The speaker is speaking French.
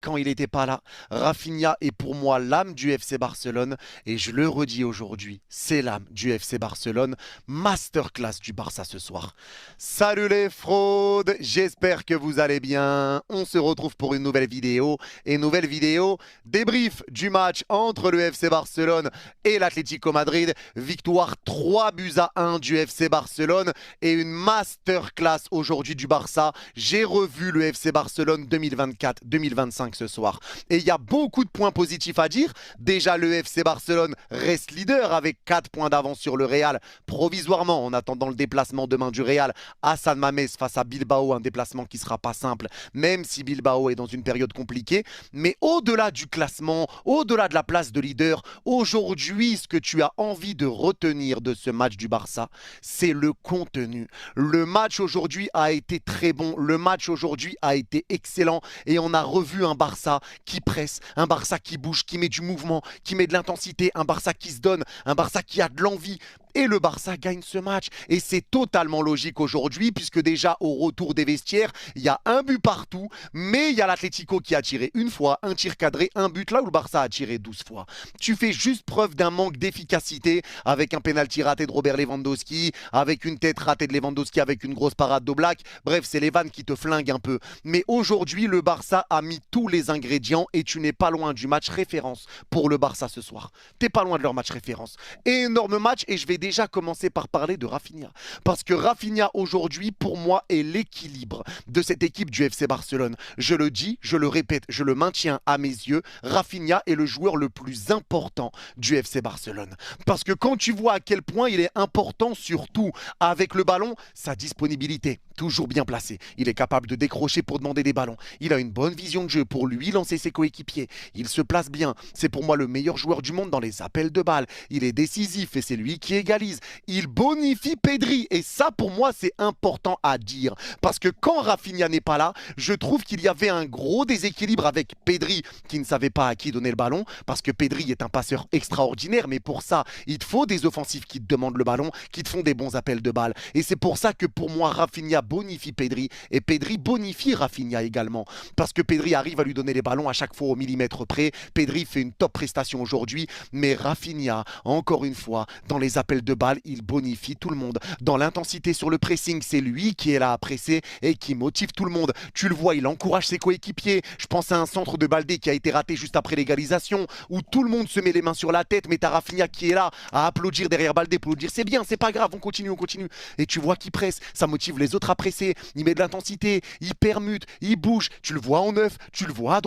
quand il n'était pas là. Rafinha est pour moi l'âme du FC Barcelone et je le redis aujourd'hui, c'est l'âme du FC Barcelone. Masterclass du Barça ce soir. Salut les fraudes, j'espère que vous allez bien. On se retrouve pour une nouvelle vidéo débrief du match entre le FC Barcelone et l'Atlético Madrid. Victoire 3-1 du FC Barcelone et une masterclass aujourd'hui du Barça. J'ai revu le FC Barcelone 2024-2025 ce soir. Et il y a beaucoup de points positifs à dire. Déjà, le FC Barcelone reste leader avec 4 points d'avance sur le Real, provisoirement, en attendant le déplacement demain du Real à San Mamés face à Bilbao, un déplacement qui ne sera pas simple, même si Bilbao est dans une période compliquée. Mais au-delà du classement, au-delà de la place de leader, aujourd'hui, ce que tu as envie de retenir de ce match du Barça, c'est le contenu. Le match aujourd'hui a été très bon, le match aujourd'hui a été excellent et on a revu un Barça qui presse, un Barça qui bouge, qui met du mouvement, qui met de l'intensité, un Barça qui se donne, un Barça qui a de l'envie. Et le Barça gagne ce match. Et c'est totalement logique aujourd'hui, puisque déjà au retour des vestiaires, il y a un but partout, mais il y a l'Atlético qui a tiré une fois, un tir cadré, un but, là où le Barça a tiré 12 fois. Tu fais juste preuve d'un manque d'efficacité avec un pénalty raté de Robert Lewandowski, avec une tête ratée de Lewandowski, avec une grosse parade d'Oblak. Bref, c'est les vannes qui te flinguent un peu. Mais aujourd'hui, le Barça a mis tous les ingrédients et tu n'es pas loin du match référence pour le Barça ce soir. T'es pas loin de leur match référence. Énorme match et je vais déjà commencer par parler de Rafinha. Parce que Rafinha aujourd'hui, pour moi, est l'équilibre de cette équipe du FC Barcelone. Je le dis, je le répète, je le maintiens à mes yeux. Rafinha est le joueur le plus important du FC Barcelone. Parce que quand tu vois à quel point il est important, surtout avec le ballon, sa disponibilité, toujours bien placée. Il est capable de décrocher pour demander des ballons. Il a une bonne vision de jeu pour lui lancer ses coéquipiers. Il se place bien. C'est pour moi le meilleur joueur du monde dans les appels de balles. Il est décisif et c'est lui qui égalise. Il bonifie Pedri et ça pour moi c'est important à dire. Parce que quand Rafinha n'est pas là, je trouve qu'il y avait un gros déséquilibre avec Pedri qui ne savait pas à qui donner le ballon. Parce que Pedri est un passeur extraordinaire, mais pour ça, il te faut des offensifs qui te demandent le ballon, qui te font des bons appels de balles. Et c'est pour ça que pour moi, Rafinha bonifie Pedri et Pedri bonifie Rafinha également. Parce que Pedri arrive à lui donner les ballons à chaque fois au millimètre près. Pedri fait une top prestation aujourd'hui, mais Rafinha, encore une fois, dans les appels de balles, il bonifie tout le monde. Dans l'intensité sur le pressing, c'est lui qui est là à presser et qui motive tout le monde. Tu le vois, il encourage ses coéquipiers. Je pense à un centre de Baldé qui a été raté juste après l'égalisation, où tout le monde se met les mains sur la tête, mais t'as Rafinha qui est là à applaudir derrière Baldé pour lui dire c'est bien, c'est pas grave, on continue, on continue. Et tu vois qu'il presse, ça motive les autres à presser, il met de l'intensité, il permute, il bouge, tu le vois en neuf, tu le vois à droite.